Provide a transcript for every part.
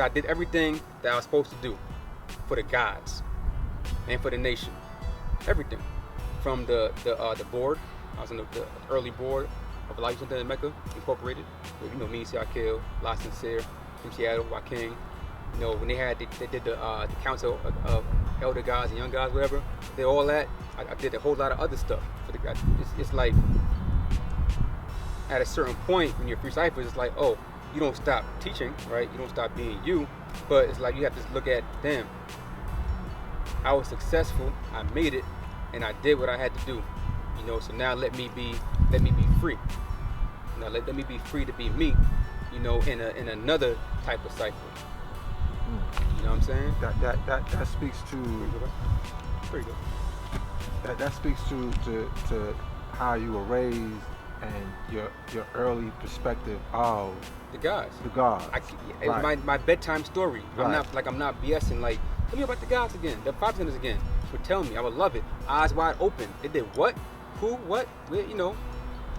I did everything that I was supposed to do for the gods and for the nation. Everything. From the board. I was in the early board of Life Center in Mecca, Incorporated. With, me, C.I. La Sincere, from Seattle, Joaquin. When they did the council of elder gods and young gods, whatever. Did all that. I did a whole lot of other stuff for the gods. It's like at a certain point when you're free ciphers, it's like, oh, you don't stop teaching, right? You don't stop being you, but it's like you have to look at, damn, I was successful, I made it, and I did what I had to do. So now let me be free. Now let me be free to be me, in another type of cipher. You know what I'm saying? That speaks to Pretty good. That speaks to how you were raised and your early perspective of the gods. It was my bedtime story. Right. I'm not BSing. Like, tell me about the gods again. The 5 centers again. She would tell me. I would love it. Eyes wide open. They did what? Who? What? Where?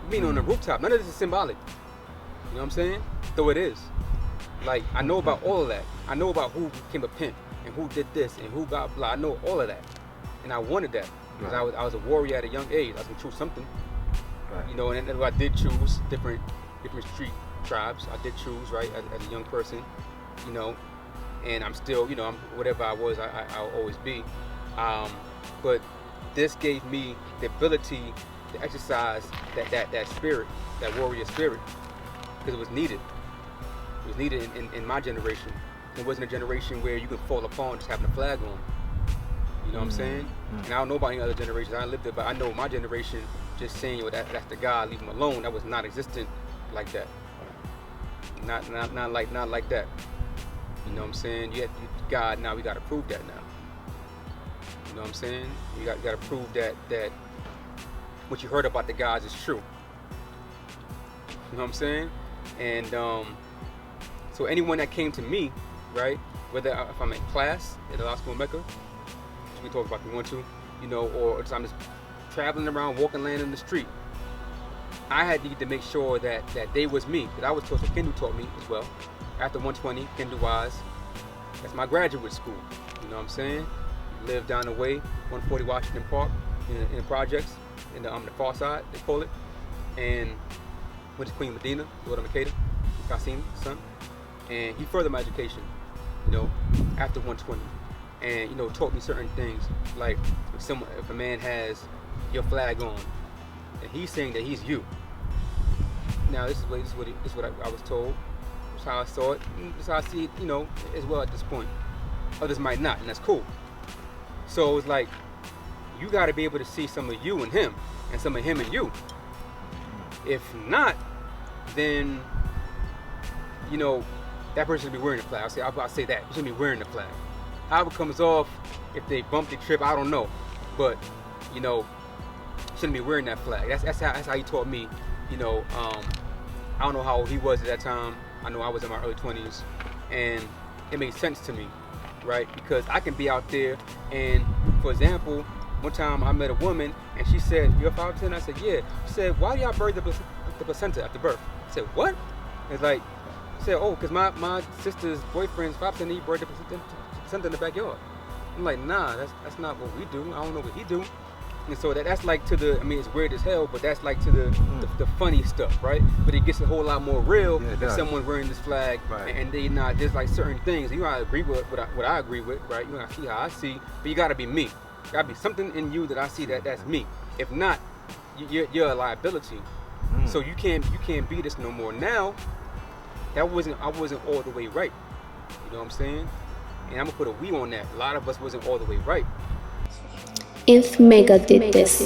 Being on the rooftop. None of this is symbolic. You know what I'm saying? Though it is. Like, I know about all of that. I know about who became a pimp and who did this and who got blah. I know all of that, and I wanted that because I was a warrior at a young age. I was gonna choose something. Right. And I did choose different street tribes. I did choose, right, as a young person, and I'm still, I'm whatever I was, I'll always be. But this gave me the ability to exercise that spirit, that warrior spirit, because it was needed. It was needed in my generation. It wasn't a generation where you could fall upon just having a flag on. You know what I'm saying? And I don't know about any other generations. I didn't live there, but I know my generation just saying, that's the God, leave him alone. That was not existent like that. Not like that. You know what I'm saying? God, now we got to prove that now. You know what I'm saying? You got to prove that what you heard about the gods is true. You know what I'm saying? And so anyone that came to me, right, whether if I'm in class at the law school in Mecca, which we talk about if you want to, or if I'm just traveling around, walking, land in the street, I had to make sure that they was me. That I was taught, so Kendu taught me as well. After 120, Kendu Wise, that's my graduate school. You know what I'm saying? Lived down the way, 140 Washington Park, in the projects, in the far side, they call it. And went to Queen Medina, daughter Makeda, Qasim, son. And he furthered my education, after 120. And, taught me certain things, like if a man has your flag on, and he's saying that he's you. Now, this is what I was told. This is how I saw it. This is how I see it, as well at this point. Others might not, and that's cool. So it's like, you got to be able to see some of you in him, and some of him in you. If not, then, that person should be wearing the flag. I'll say that. You should be wearing the flag. How it comes off, if they bump the trip, I don't know. But, shouldn't be wearing that flag. That's how he taught me. I don't know how old he was at that time. I know I was in my early 20s. And it made sense to me, right? Because I can be out there and, for example, one time I met a woman and she said, "You're 5'10"? I said, "Yeah." She said, "Why do y'all bury the placenta after birth?" I said, "What?" It's like, I said, "Oh, because my sister's boyfriend's 5'10", he buried the placenta in the backyard." I'm like, nah, that's not what we do. I don't know what he do. And so that's like it's weird as hell, but that's like to the funny stuff, right? But it gets a whole lot more real than someone wearing this flag, right. And they not, there's like certain things. You gotta agree with what I agree with, right? You gotta see how I see, but you gotta be me. Gotta be something in you that I see that's me. If not, you're a liability. So you can't be this no more. Now, I wasn't all the way right. You know what I'm saying? And I'm gonna put a we on that. A lot of us wasn't all the way right. If Mega did this.